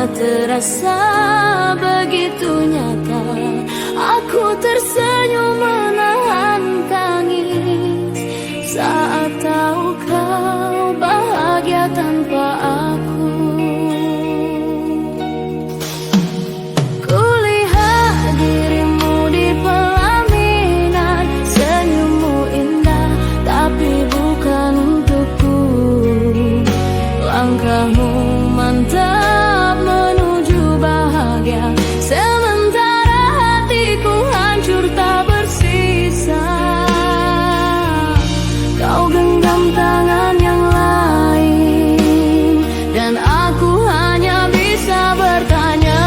Semuanya terasa begitu nyata. Aku tersenyum menahan tangis saat tahu kau bahagia tanpa aku. Kulihat dirimu di pelaminan, senyummu indah tapi bukan untukku. Langkahmu mantap menuju bahagia, sementara hatiku hancur tak bersisa. Kau genggam tangan yang lain dan aku hanya bisa bertanya,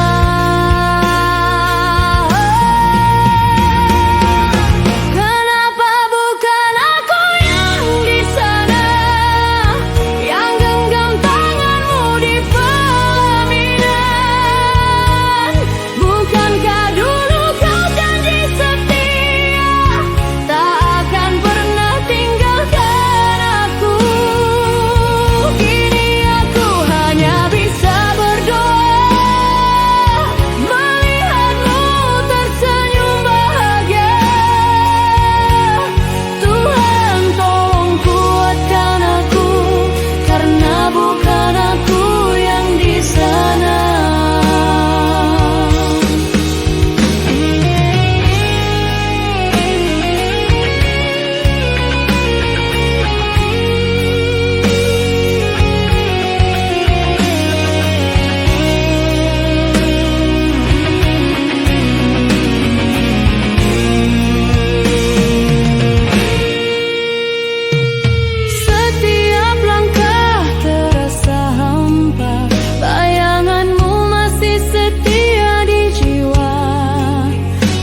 kenapa bukan aku yang di sana, yang genggam tanganmu di pelaminan? Bukankah dulu kau janji setia, tak akan pernah tinggalkan aku? Kini aku hanya bisa berdoa melihatmu tersenyum bahagia. Tuhan tolong kuatkan aku, karena bukan aku yang di sana. Setiap langkah terasa hampa, bayanganmu masih setia di jiwa.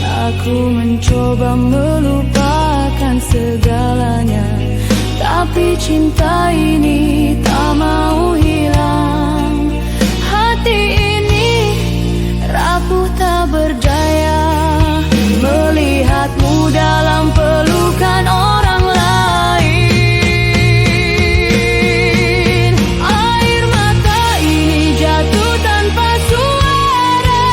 Aku mencoba melupakan segalanya, tapi cinta ini tak mau hilang. Hati ini rapuh tak berdaya melihatmu dalam pelukan orang lain. Air mata ini jatuh tanpa suara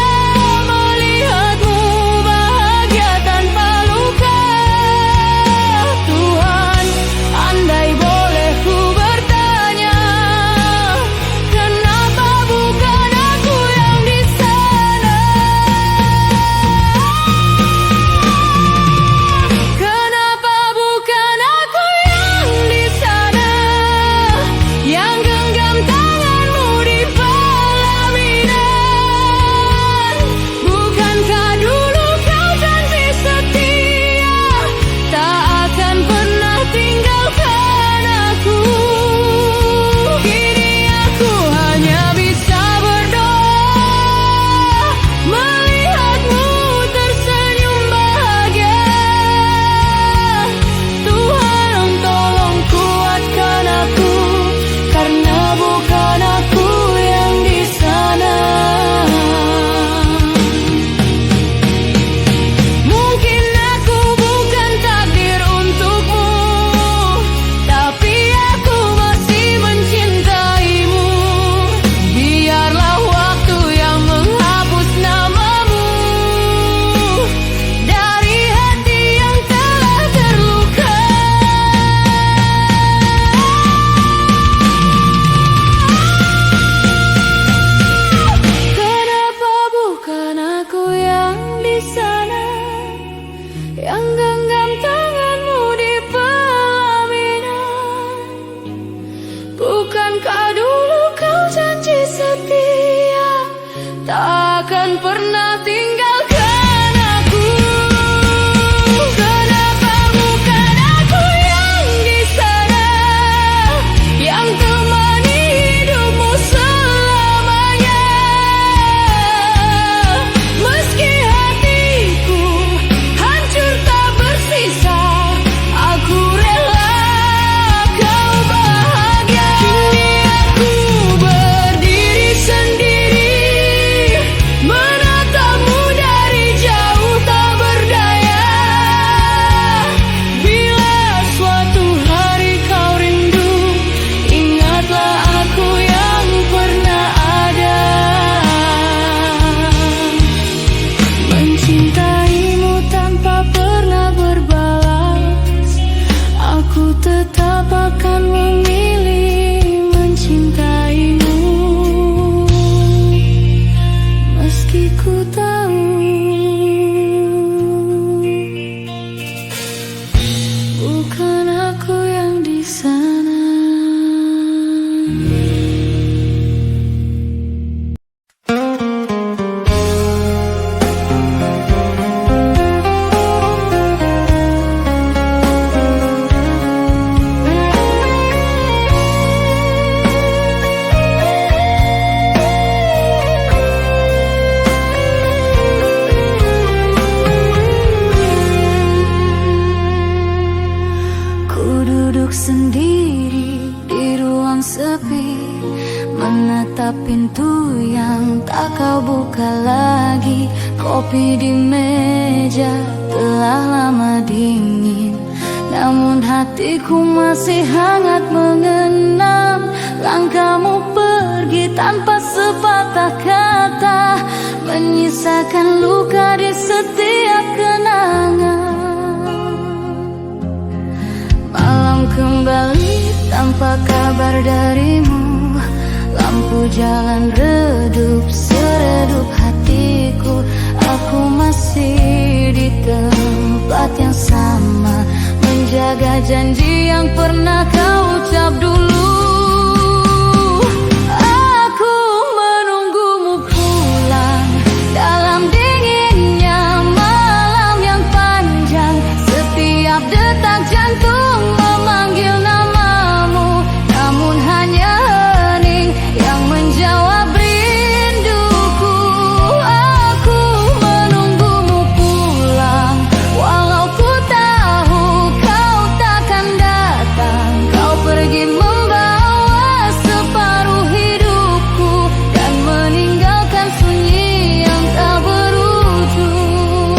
melihatmu bahagia tanpa luka. Tuhan, andai boleh ku bertanya, kenapa bukan aku yang di sana? Kenapa bukan aku yang di sana, yang genggam tanganmu di pelaminan? Bukankah dulu kau janji setia, tak akan pernah tinggalkan aku? Kini aku hanya bisa berdoa melihatmu tersenyum bahagia. Tuhan tolong kuatkan aku, karena bukan aku yang di sana. Mungkin aku bukan takdir untukmu, tapi aku masih mencintaimu. Biarlah waktu yang menghapus namamu dari hati yang telah terluka. Kenapa bukan aku yang di sana, yang genggam tanganmu di pelaminan? Bukankah dulu kau janji setia, tak akan pernah tinggalkan aku? Kenapa bukan aku yang di sana, yang temani hidupmu selamanya? Meski hatiku hancur tak bersisa, aku rela kau bahagia. Kini aku berdiri sendiri menatap sendiri di ruang sepi, menatap pintu yang tak kau buka lagi. Kopi di meja telah lama dingin, namun hatiku masih hangat mengenang. Langkahmu pergi tanpa sepatah kata, menyisakan luka di setiap kenangan. Malam kembali tanpa kabar darimu, lampu jalan redup seredup hatiku. Aku masih di tempat yang sama, menjaga janji yang pernah kau ucap dulu. Aku menunggumu pulang dalam dinginnya malam yang panjang. Setiap detak jantung memanggil namamu, namun hanya hening yang menjawab rinduku. Aku menunggumu pulang, walau ku tahu kau takkan datang. Kau pergi membawa separuh hidupku dan meninggalkan sunyi yang tak berujung.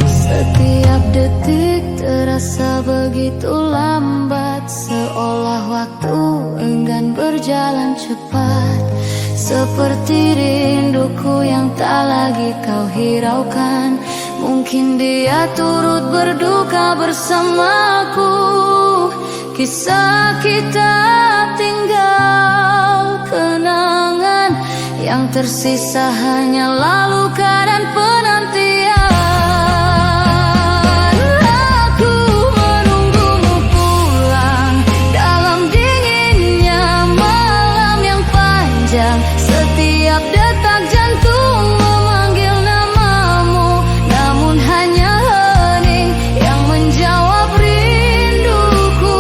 Setiap detik terasa begitu lambat, seolah waktu enggan berjalan cepat. Seperti rinduku yang tak lagi kau hiraukan, mungkin dia turut berduka bersamaku. Kisah kita tinggal kenangan, yang tersisa hanyalah luka dan penantian. Aku menunggumu pulang dalam dinginnya malam yang panjang. Setiap detak jantung memanggil namamu, namun hanya hening yang menjawab rinduku.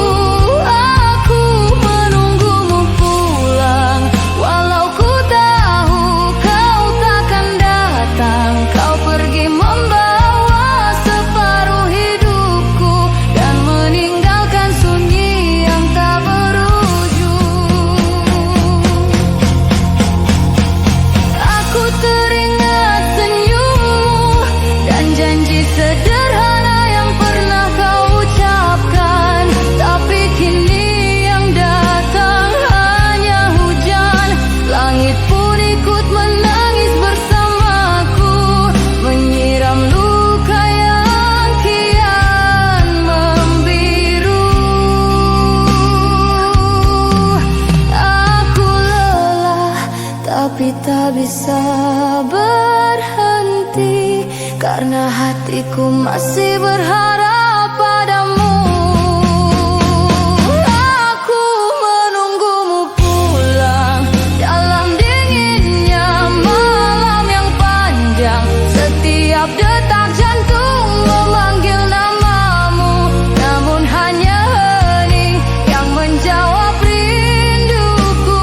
Aku menunggumu pulang, walau ku tahu kau takkan datang. Kau pergi membawa separuh hidupku dan meninggalkan sunyi yang tak berujung. Aku teringat senyummu dan janji sederhana yang pernah kau ucapkan. Tapi kini yang datang hanya hujan. Langit pun ikut menangis bersamaku, menyiram luka yang kian membiru. Aku lelah tapi tak bisa berhenti, karena hatiku masih berharap padamu. Aku menunggumu pulang dalam dinginnya malam yang panjang. Setiap detak jantung memanggil namamu, namun hanya hening yang menjawab rinduku.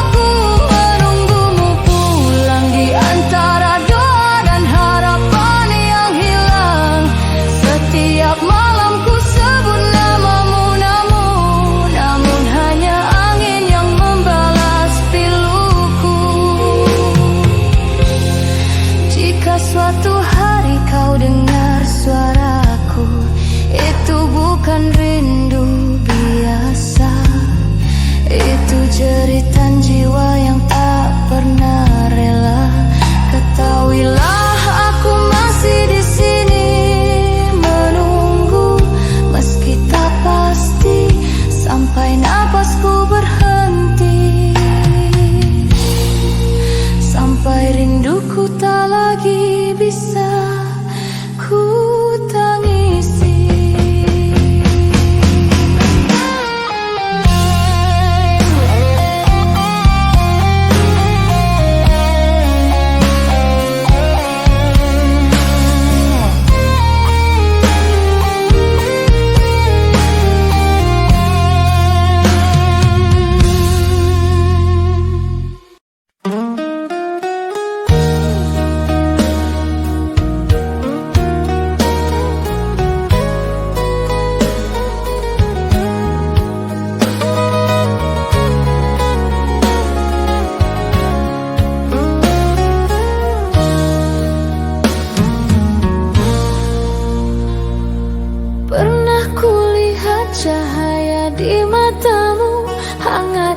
Aku menunggumu pulang di antara doa dan harapan yang hilang.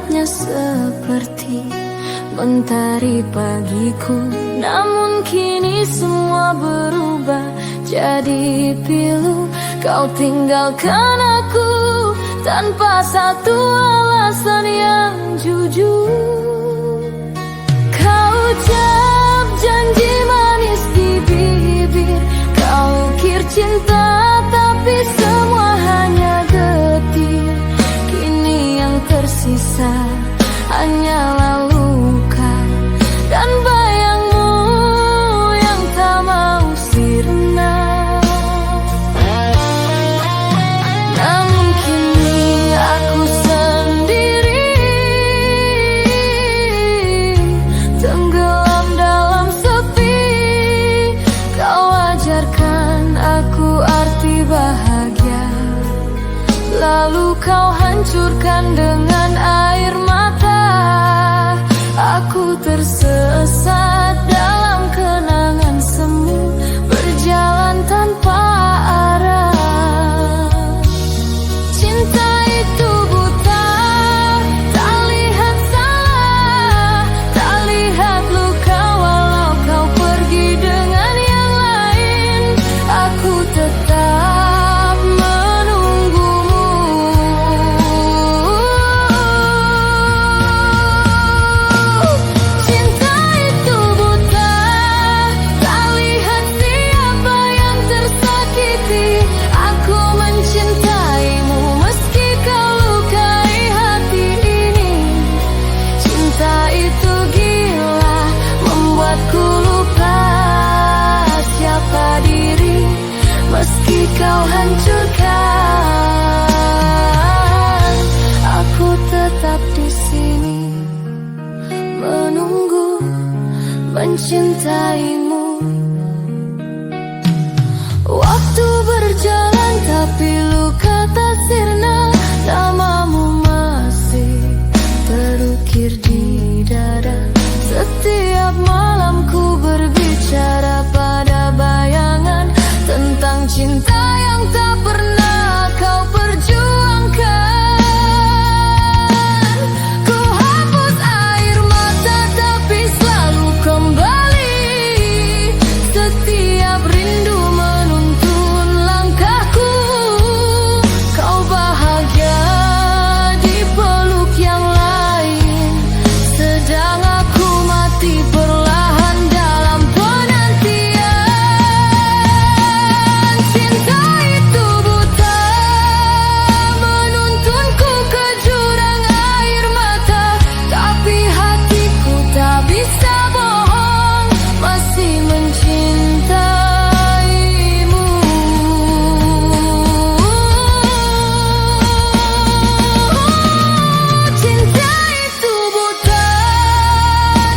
hangatnya seperti mentari pagiku. Namun kini semua berubah jadi pilu. Kau tinggalkan aku tanpa satu alasan yang jujur. Kau ucap janji manis di bibir, kau ukir cinta tapi semua hanya getir. Kini yang tersisa hanyalah luka dan bayangmu yang tak mau sirna. Namun kini aku sendiri, tenggelam dalam sepi. Kau ajarkan aku arti bahagia, lalu kau hancurkan dengan air mata. Aku tersesat dalam kenangan semu, berjalan tanpa arah. Cinta itu buta, tak lihat salah, tak lihat luka. Walau kau pergi dengan yang lain, aku tetap menunggumu. Cinta itu buta, tak lihat siapa yang tersakiti. Aku mencintaimu meski kau lukai hati ini. Cinta itu gila, membuatku lupa siapa diri. Meski kau hancurkan, aku tetap di sini menunggu, mencintaimu. Waktu berjalan tapi luka tak sirna, namamu masih terukir di dada. Setiap malam ku berbicara pada bayangan tentang cinta yang tak pernah kau perjuangkan. Ku hapus air mata tapi selalu kembali. Setiap rindu menuntun langkahku. Kau bahagia di peluk yang lain, sedang aku mati perlahan dalam penantian. Cinta itu buta, menuntunku ke jurang air mata. Tapi hatiku tak bisa bohong, masih mencintaimu. Cinta itu buta,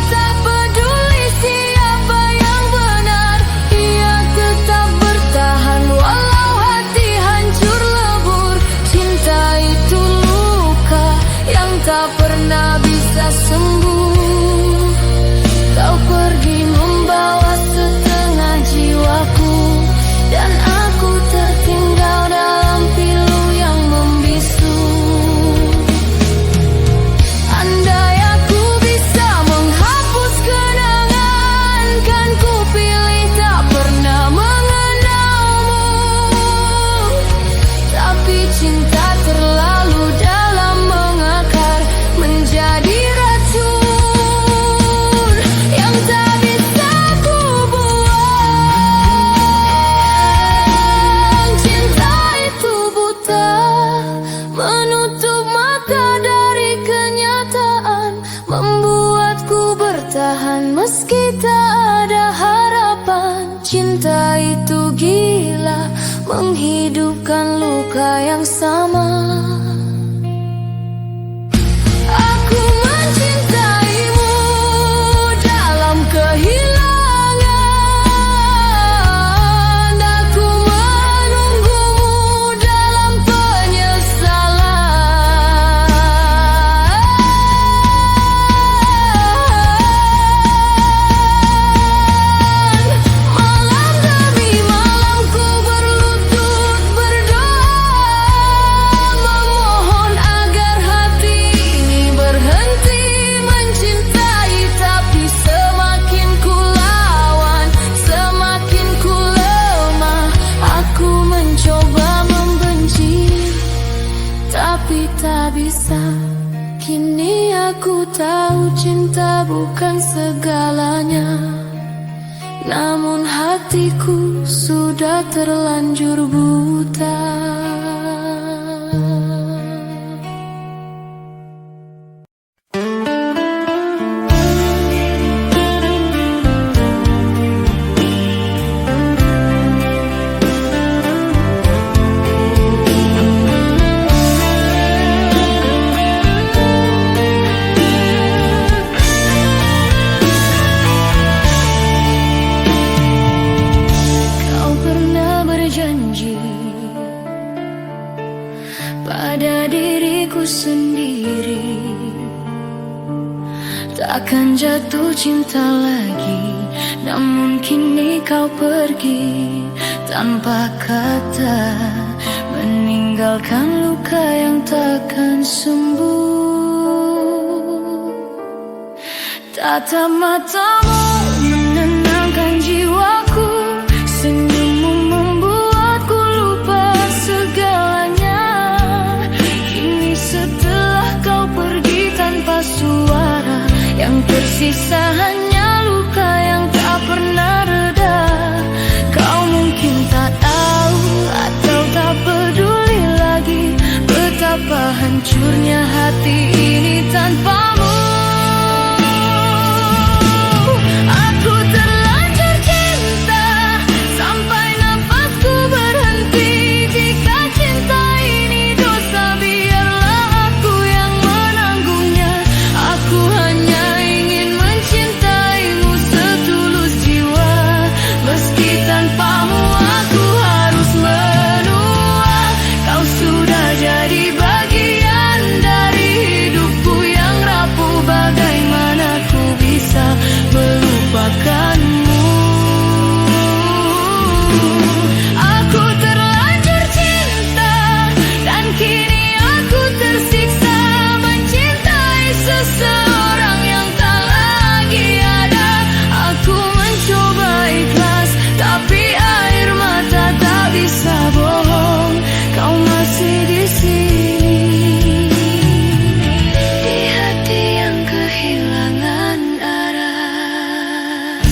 tak peduli siapa yang benar. Ia tetap bertahan walau hati hancur lebur. Cinta itu luka yang tak pernah bisa sembuh. Kau pergi membawa setengah jiwaku, dan aku tertinggal dalam pilu yang membisu. Andai aku bisa menghapus kenangan, kan ku pilih tak pernah mengenalmu. Tapi cinta terlalu dalam mengakar, menjadi racun yang tak bisa ku buang. Cinta itu buta, menutup mata dari kenyataan, membuatku bertahan meski tak ada harapan. Cinta itu gila, menghidupkan luka yang sama. Aku mencintaimu dalam kehilangan. Aku menunggumu dalam penyesalan. Malam demi malam ku berlutut berdoa, tapi tak bisa. Kini aku tahu cinta bukan segalanya, namun hatiku sudah terlanjur buta. Pada diriku sendiri, takkan jatuh cinta lagi. Namun kini kau pergi tanpa kata, meninggalkan luka yang takkan sembuh. Tatap matamu menenangkan jiwaku, senyummu membuatku lupa segalanya. Kini setelah kau pergi tanpa suara, yang tersisa hanya luka yang tak pernah reda. Kau mungkin tak tahu atau tak peduli lagi betapa hancurnya hati ini tanpamu. Aku terlanjur cinta sampai nafasku berhenti. Jika cinta ini dosa, biarlah aku yang menanggungnya. Aku hanya ingin mencintaimu setulus jiwa. Meski tanpamu aku harus menua. Kau sudah jadi bagian dari hidupku yang rapuh. Bagaimana ku bisa melupakanmu? Aku terlanjur cinta dan kini aku tersiksa mencintai seseorang yang tak lagi ada. Aku mencoba ikhlas, tapi air mata tak bisa bohong. Kau masih di sini, di hati yang kehilangan arah.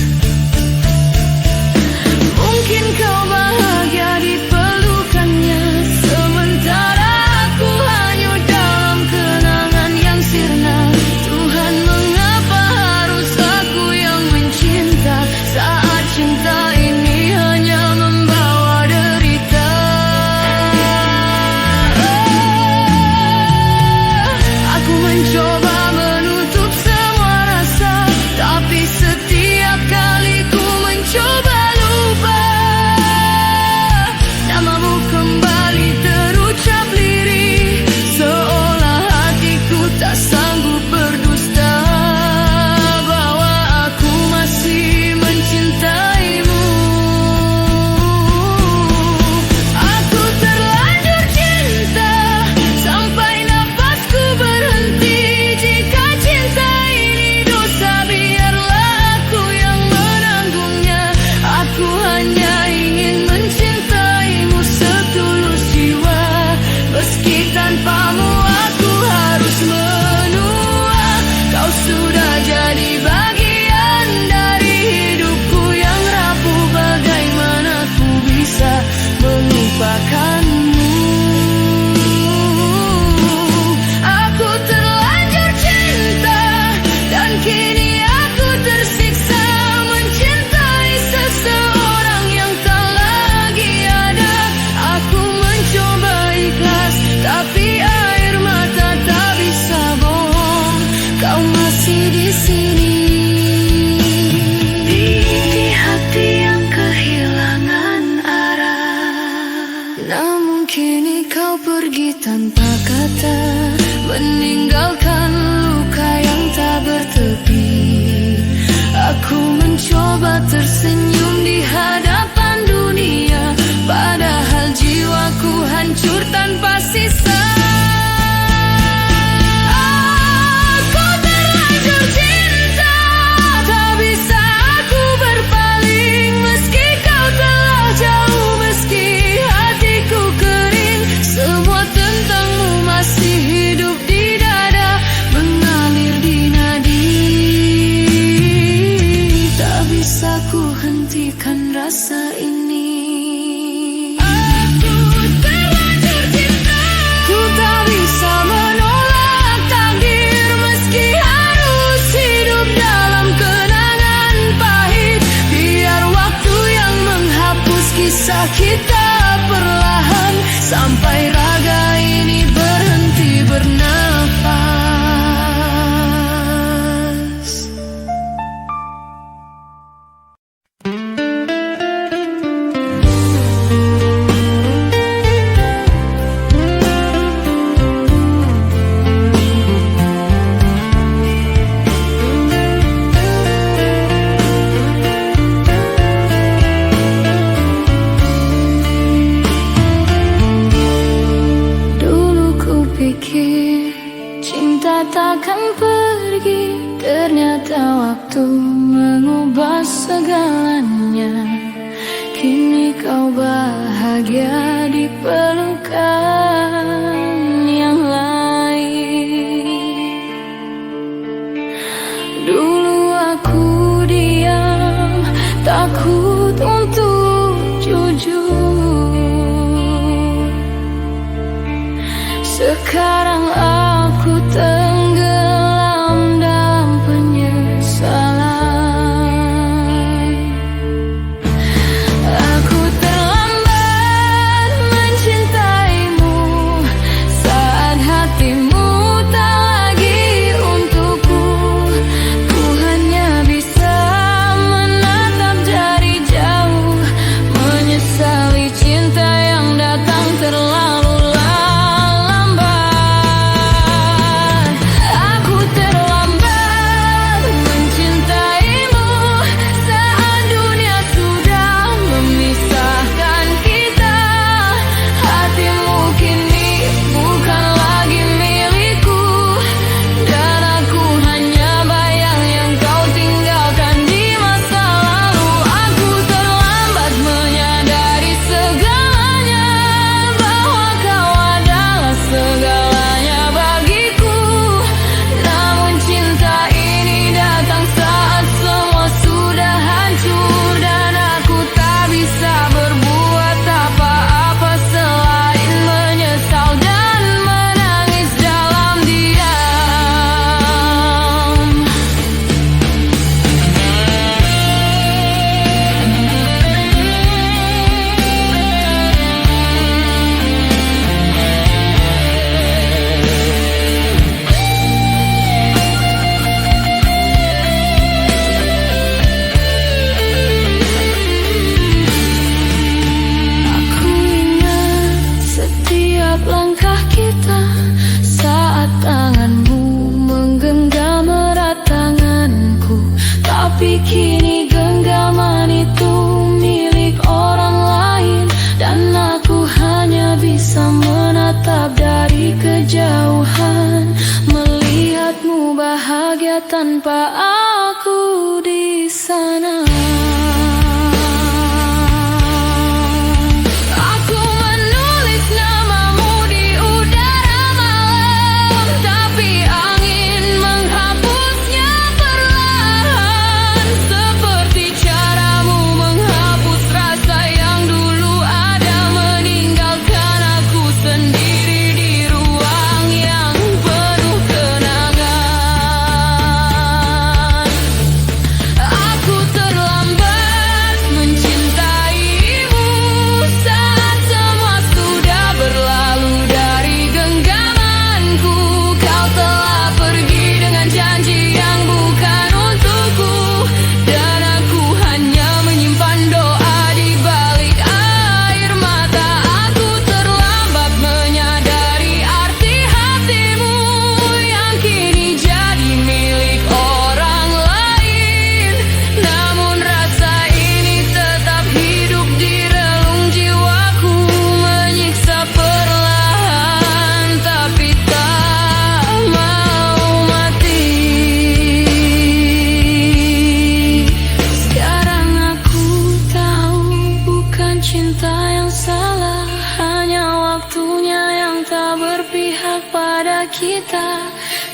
Mungkin kau bahagia di pelukannya, sementara aku hanyut dalam kenangan yang sirna. Tuhan, mengapa harus aku yang mencinta saat cinta ini hanya membawa derita? Aku mencoba menutup semua rasa, tapi setiap kali ku mencoba lupa, namamu kembali terucap lirih, seolah hatiku tak sanggup berdusta bahwa aku masih mencintaimu. Aku terlanjur cinta sampai nafasku berhenti. Jika cinta ini dosa, biarlah aku yang menanggungnya. Aku hanya ingin mencintaimu setulus jiwa. Meski tanpamu aku harus menua. Kau sudah jadi bagian dari hidupku yang rapuh. Bagaimana ku bisa melupakanmu? Aku terlanjur cinta dan kini aku tersiksa mencintai seseorang yang tak lagi ada. Aku mencoba ikhlas, tapi air mata tak bisa bohong. Kau masih di sini, di hati yang kehilangan arah. Namun kini kau pergi tanpa kata, meninggalkan luka yang tak bertepi. Aku mencoba tersenyum di hadapan dunia, padahal jiwaku hancur tanpa sisa. Aku terlanjur cinta, tak bisa aku berpaling. Meski kau telah jauh, meski hatiku kering, semua tentangmu masih sampai raga ini berhenti bernafas. Takkan pergi, ternyata waktu mengubah segalanya. Kini kau bahagia di pelukan yang lain. Dulu aku diam, takut untuk jujur. Sekarang aku tenggelam dalam penyesalan. Aku terlambat mencintaimu saat hatimu tak lagi untukku. Ku hanya bisa menatap dari jauh, menyesali cinta yang datang terlalu kini genggaman itu milik orang lain, dan aku hanya bisa menatap dari kejauhan, melihatmu bahagia tanpa aku di sana.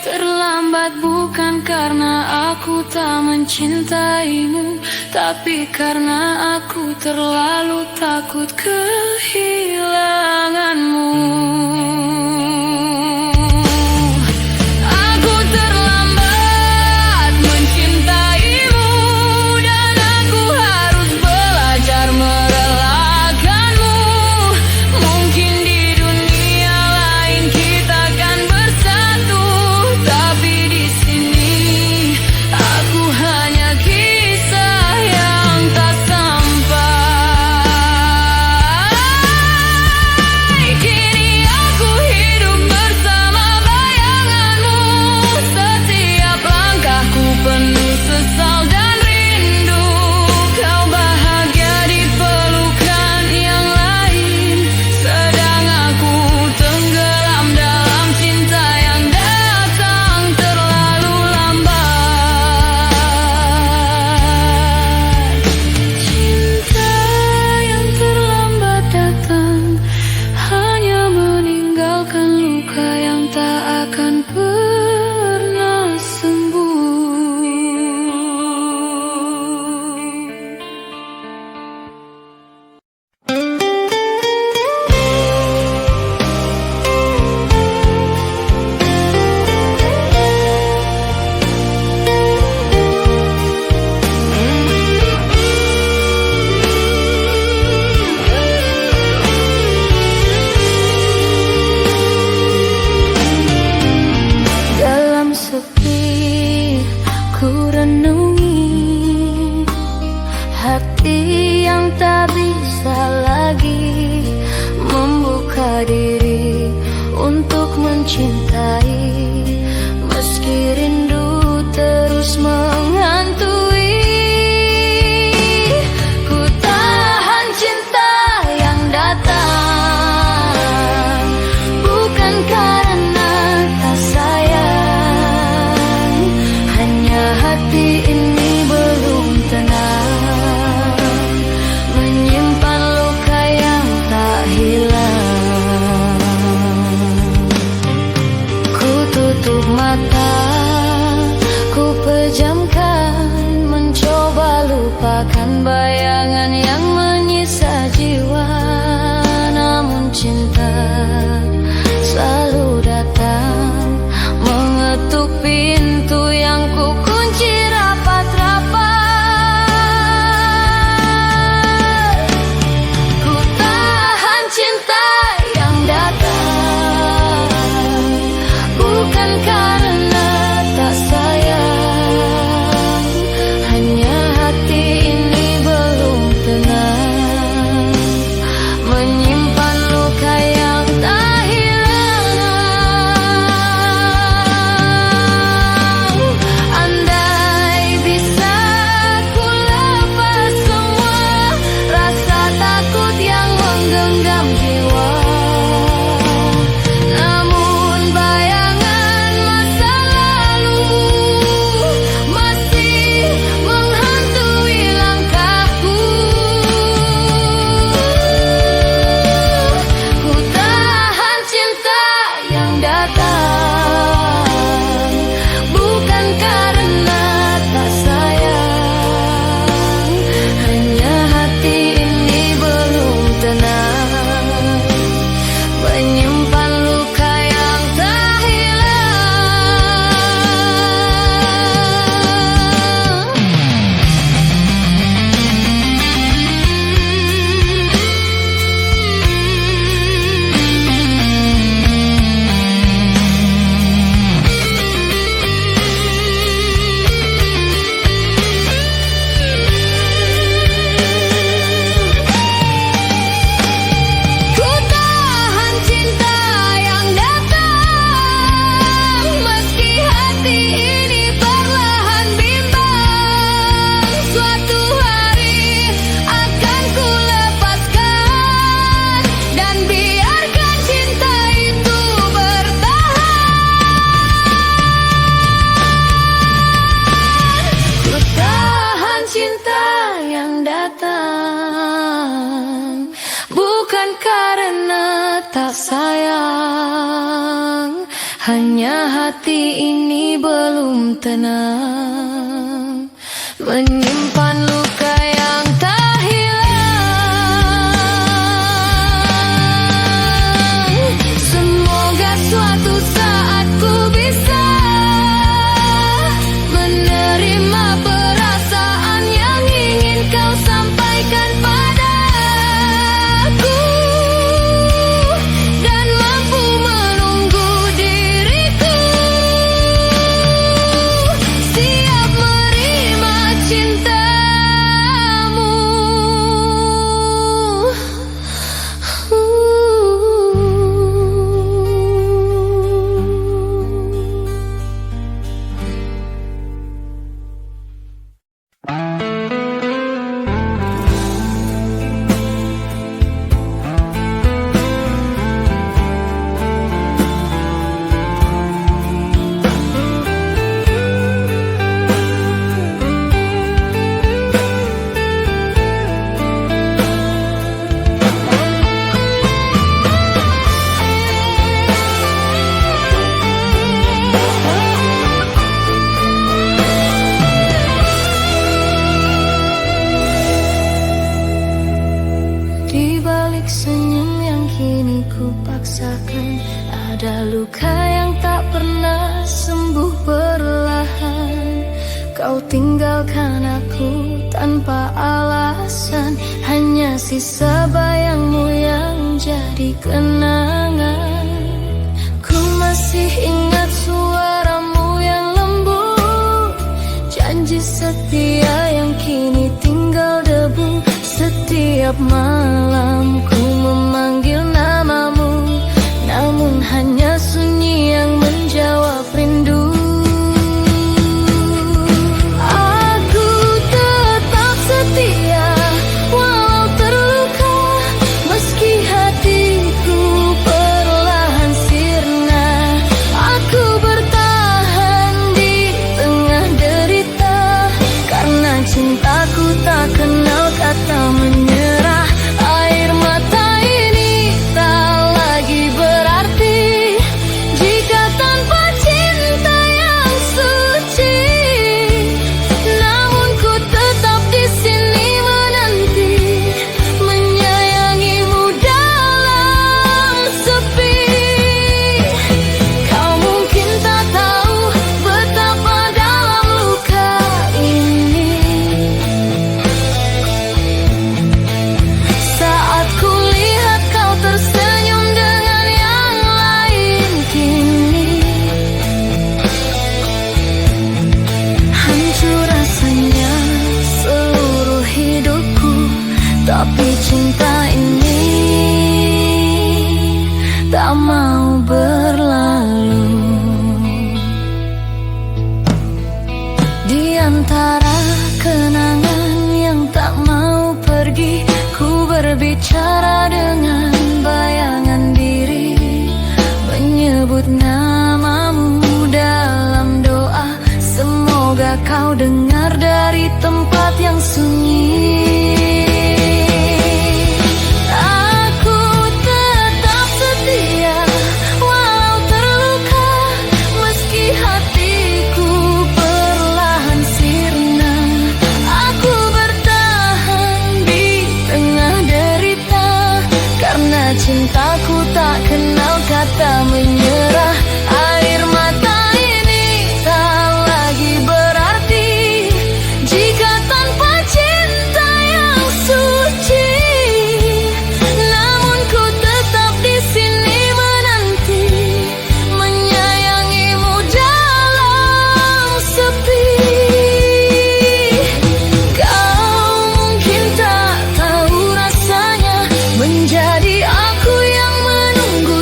Terlambat bukan karena aku tak mencintaimu, tapi karena aku terlalu takut kehilanganmu. Aku terlambat mencintaimu, dan aku harus belajar merelakanmu. Mungkin di luka yang tak akan pernah sembuh. tak sayang, hanya hati ini belum tenang, menyimpan luka yang tak hilang. Semoga suatu saat ku bisa menerima perasaan yang ingin kau sampaikan padaku, dan mampu menunggu diriku siap menerima cinta. kau tinggalkan aku tanpa alasan. Hanya sisa bayangmu yang jadi kenangan. Ku masih ingat suaramu yang lembut, janji setia yang kini tinggal debu. Setiap malam ku memanggil namamu, namun hanya sunyi yang menjawab rindu. Tapi cinta ini tak mau berlalu. Di antara kenangan yang tak mau pergi, ku berbicara dengan bayangan diri, menyebut namamu dalam doa. Semoga kau dengar dari tempat yang sunyi. Cintaku tak kenal kata menyerah. Air mata ini tak lagi berarti jika tanpa cinta yang suci. Namun ku tetap di sini menanti, menyayangimu dalam sepi. Kau mungkin tak tahu rasanya menjadi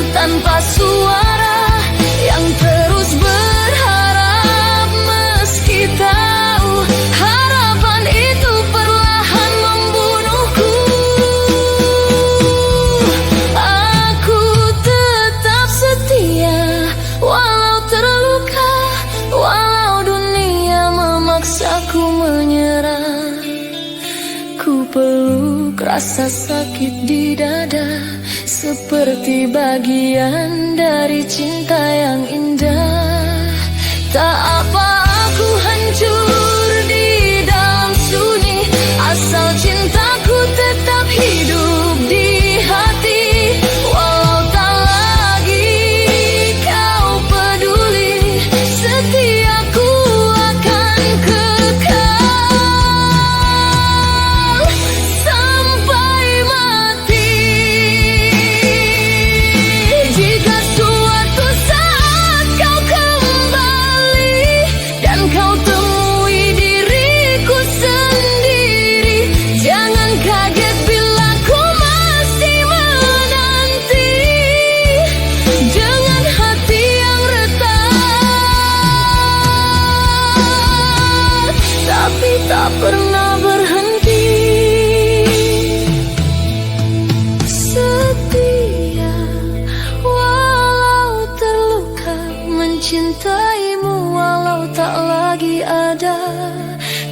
tanpa suara, yang terus berharap meski tahu harapan itu perlahan membunuhku. Aku tetap setia walau terluka, walau dunia memaksaku menyerah. Ku peluk rasa sakit di dada, seperti bagian dari cinta yang indah. Tak apa aku hancur di dalam sunyi, asal cintaku tetap hidup di hati. Walau tak lagi kau peduli, setiaku akan kekal sampai mati. Jika suatu saat kau kembali dan kau temui diriku sendiri, jangan kaget bila ku masih menanti dengan hati yang retak, tapi tak pernah berhenti. Setia walau terluka, mencintaimu walau tak lagi ada.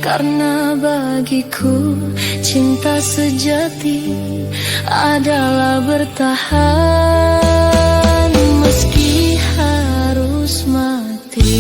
Karena bagiku cinta sejati adalah bertahan meski harus mati.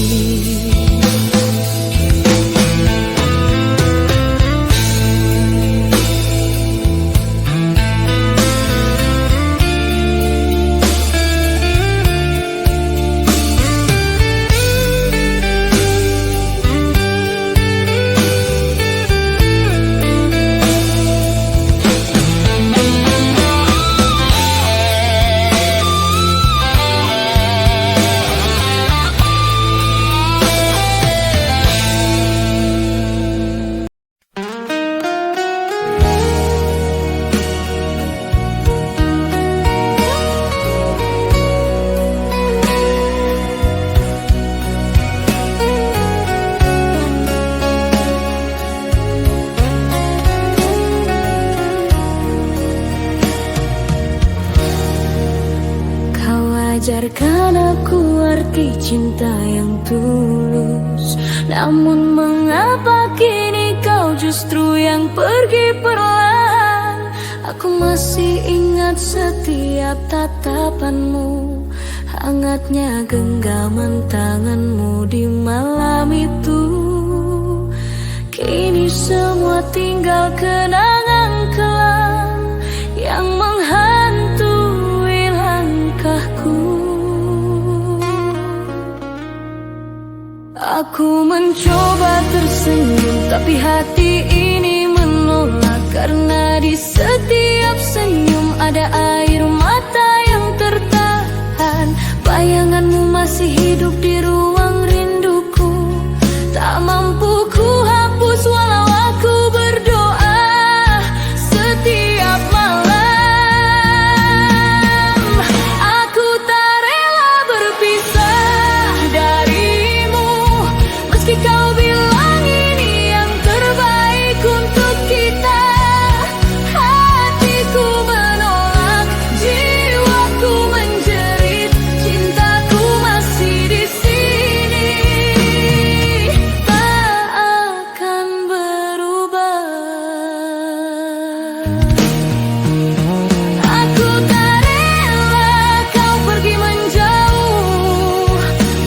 tahu arti cinta yang tulus. Namun mengapa kini kau justru yang pergi perlahan? Aku masih ingat setiap tatapanmu, hangatnya genggaman tanganmu di malam itu. Kini semua tinggal kenangan kelam yang menghantui langkahku. Aku mencoba tersenyum, tapi hati ini menolak. Karena di setiap senyum ada air mata yang tertahan. Bayanganmu masih hidup di ruang rinduku. Tak mampu ku hapus walau aku berdoa setiap malam. Aku tak rela berpisah darimu, meski kau bilang ini yang terbaik untuk kita. Hatiku menolak, jiwaku menjerit, cintaku masih di sini, tak akan berubah. Aku tak rela kau pergi menjauh,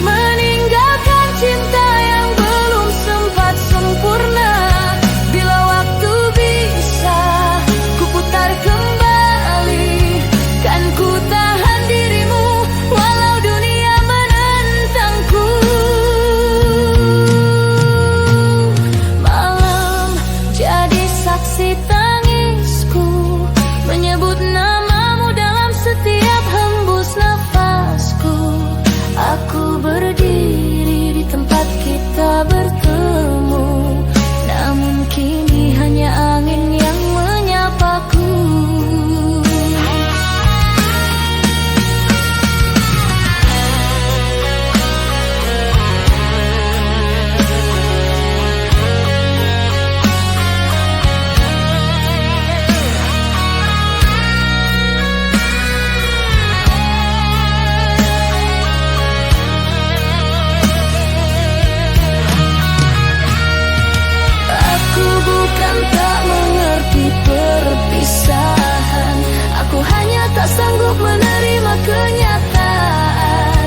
meninggalkan cinta yang belum sempat sempurna. Bila waktu bisa ku putar kembali, kan ku tahan dirimu walau dunia menentangku. Malam jadi saksi tangisku, menyebut namamu dalam setiap hembus nafasku. Aku berdiri di tempat kita bertemu, namun kini hanya angin yang menyapaku. Aku bukan tak mengerti perpisahan, aku hanya tak sanggup menerima kenyataan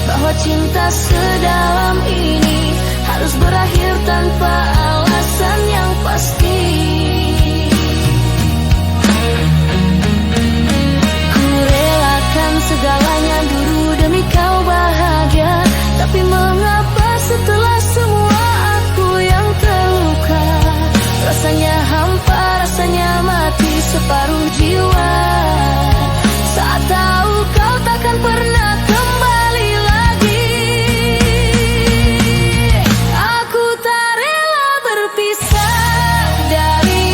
bahwa cinta sedalam ini harus berakhir tanpa alasan yang pasti. Ku relakan segalanya dulu demi kau bahagia, tapi mengapa setelah semua aku yang terluka? Rasanya hampa, rasanya mati separuh jiwa. Saat tahu kau takkan pernah kembali lagi. Aku tak rela berpisah dari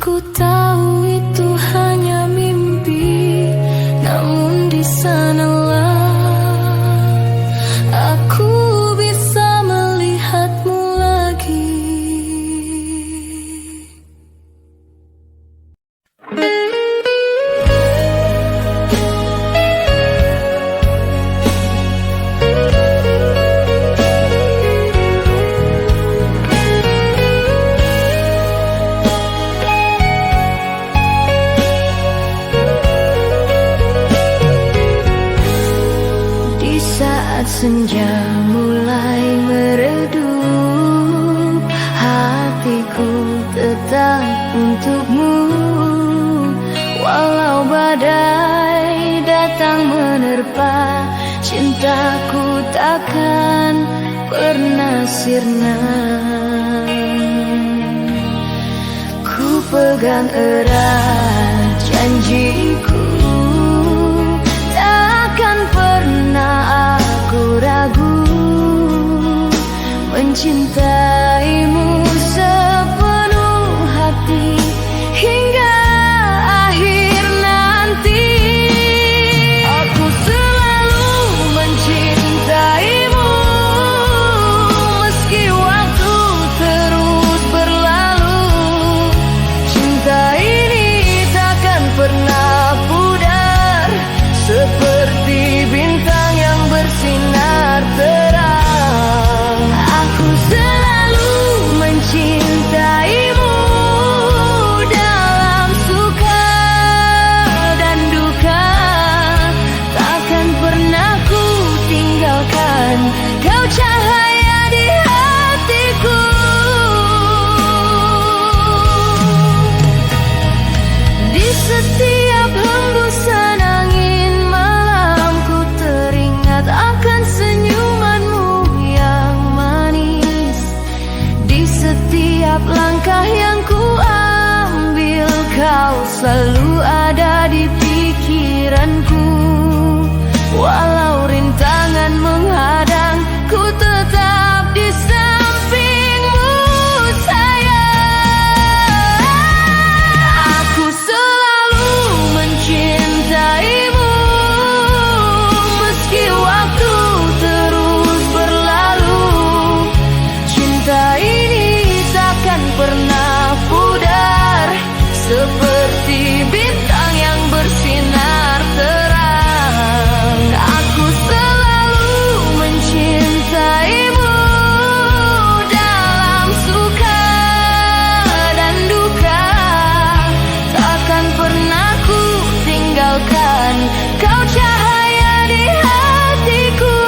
Ku tahu itu hanya mimpi, namun di sanalah aku bisa melihatmu lagi. Senja mulai meredup, hatiku tetap untukmu. Walau badai datang menerpa, cintaku takkan pernah sirna. Ku pegang erat janjiku, takkan pernah aku ragu mencintaimu sepenuh hati hingga akhir nanti. Aku selalu mencintaimu meski waktu terus berlalu. Cinta ini takkan pernah pudar, seperti bintang yang bersinar terang. Aku selalu mencintaimu dalam suka dan duka. Takkan pernah ku tinggalkan kau, cahaya di hatiku. Di setiap hembusan angin malam, ku teringat akan senyumanmu yang manis. Di setiap langkah yang ku ambil, kau selalu ada di pikiranku. Walau rintangan menghadang, ku tetap di sampingmu sayang. Aku selalu mencintaimu meski waktu terus berlalu. Cinta ini takkan pernah pudar, seperti bintang yang bersinar terang. Aku selalu mencintaimu dalam suka dan duka. Takkan pernah ku tinggalkan kau, cahaya di hatiku.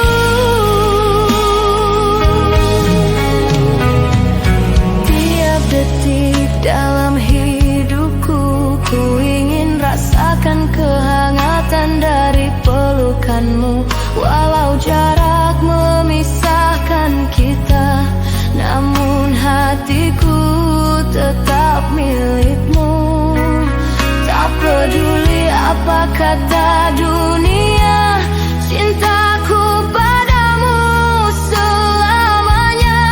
Tiap detik dalam hidupku, ku ingin rasakan kehangatan dari pelukanmu. Walau jarak memisahkan kita, namun hatiku tetap milikmu. Tak peduli apa kata dunia, cintaku padamu selamanya.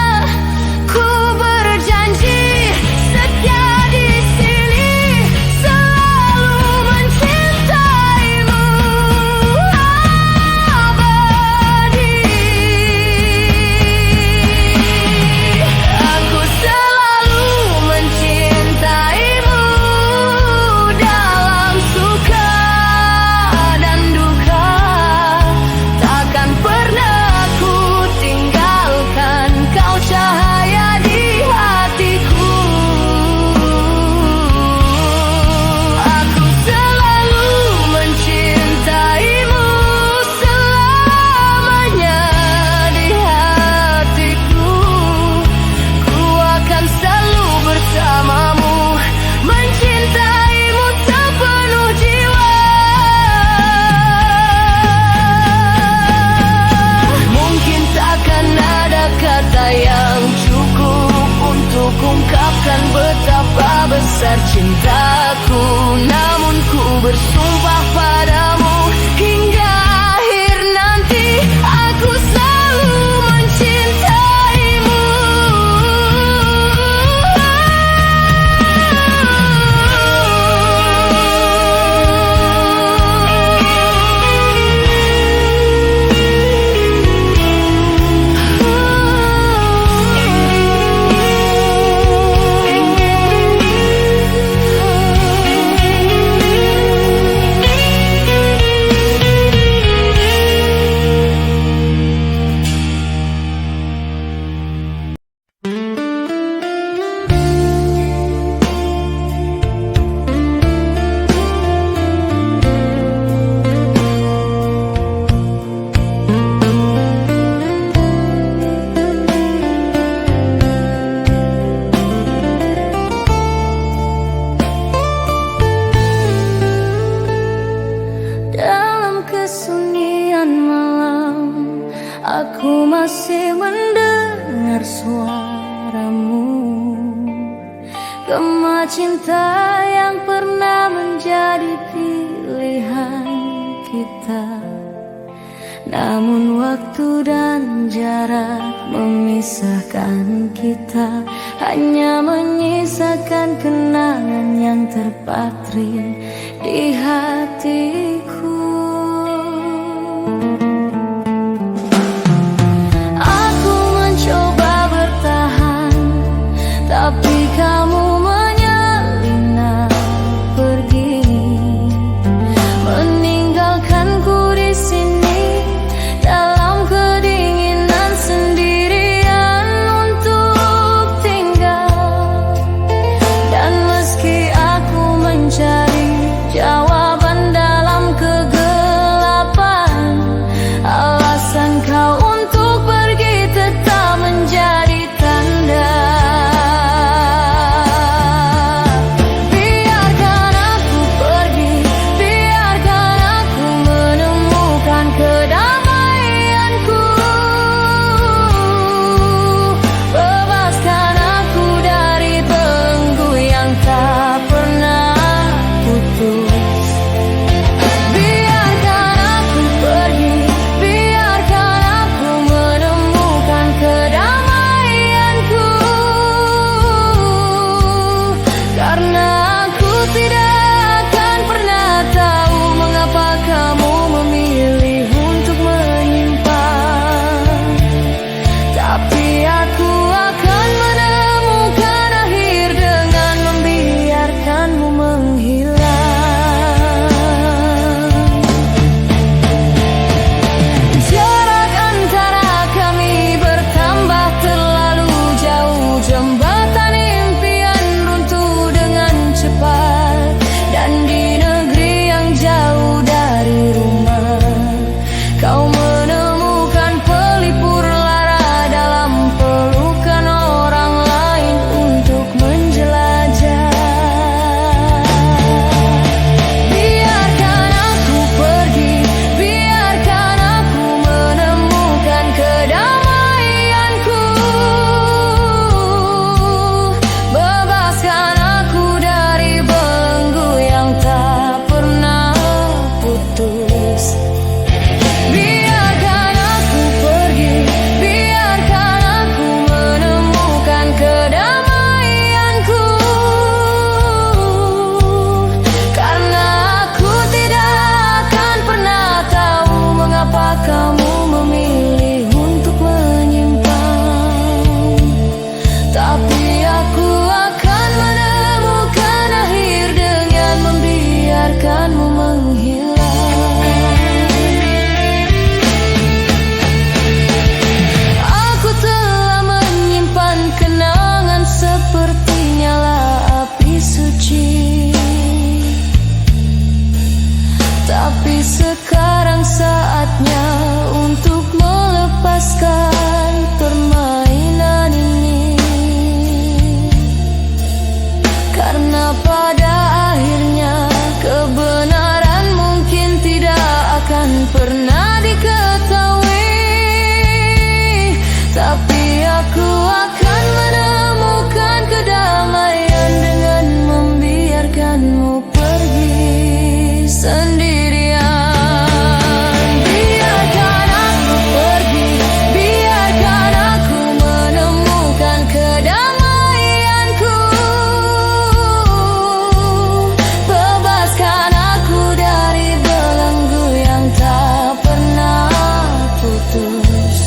Ku berjanji setia di sini, selalu mencintaimu abadi. Aku selalu mencintaimu dalam suka dan Namun waktu dan jarak memisahkan kita, hanya menyisakan kenangan yang terpatri di hatiku. Aku mencoba bertahan, tapi kamu menyelinap pergi, meninggalkanku di sini dalam kedinginan, sendirian untuk tinggal. Dan meski aku mencari jawaban dalam kegelapan, alasan kau untuk pergi tetap menjadi tanda. Biarkan aku pergi, biarkan aku menemukan kedamaianku. Bebaskan aku dari belenggu yang tak pernah putus. Biarkan aku pergi, biarkan aku menemukan kedamaianku. Karena aku tidak akan pernah tahu mengapa kamu memilih untuk menyimpan. Tapi aku akan menemukan akhir dengan membiarkanmu menghilang. Jarak antara kami bertambah terlalu jauh, jembatan impian runtuh dengan cepat. Dan di negeri yang jauh dari rumah, kau menemukan pelipur lara dalam pelukan orang lain untuk menjelajah. Biarkan aku pergi, biarkan aku menemukan kedamaianku. Bebaskan aku dari belenggu yang tak pernah putus. Biarkan aku pergi, biarkan aku menemukan kedamaianku. Karena aku tidak akan pernah tahu mengapa kamu memilih untuk menyimpan. Tapi aku akan menemukan akhir dengan membiarkanmu menghilang. Aku telah menyimpan kenangan seperti nyala api suci. Tapi sekarang saatnya untuk melepaskan permainan ini. Karena pada akhirnya kebenaran mungkin tidak akan pernah diketahui. Tapi aku akan menemukan kedamaian dengan membiarkanmu pergi sendirian. Biarkan aku pergi, biarkan aku menemukan kedamaianku. Bebaskan aku dari belenggu yang tak pernah putus.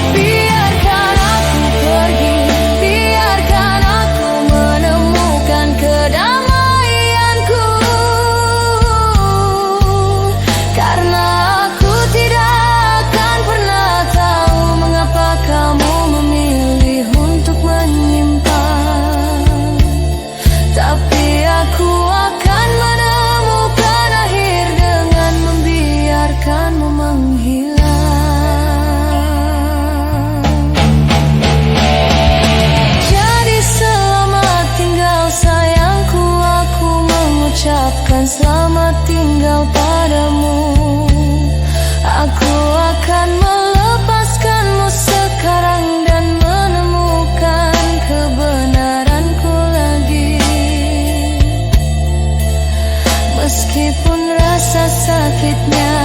Biarkan aku pergi, biarkan aku menemukan kedamaianku. Karena aku tidak akan pernah tahu mengapa kamu memilih untuk menyimpan. Tapi aku akan menemukan akhir dengan membiarkanmu menghilang. Jadi selamat tinggal sayangku, aku mengucapkan selamat tinggal padamu. Aku akan melepaskanmu sekarang dan menemukan kebenaranku lagi. Meskipun rasa sakitnya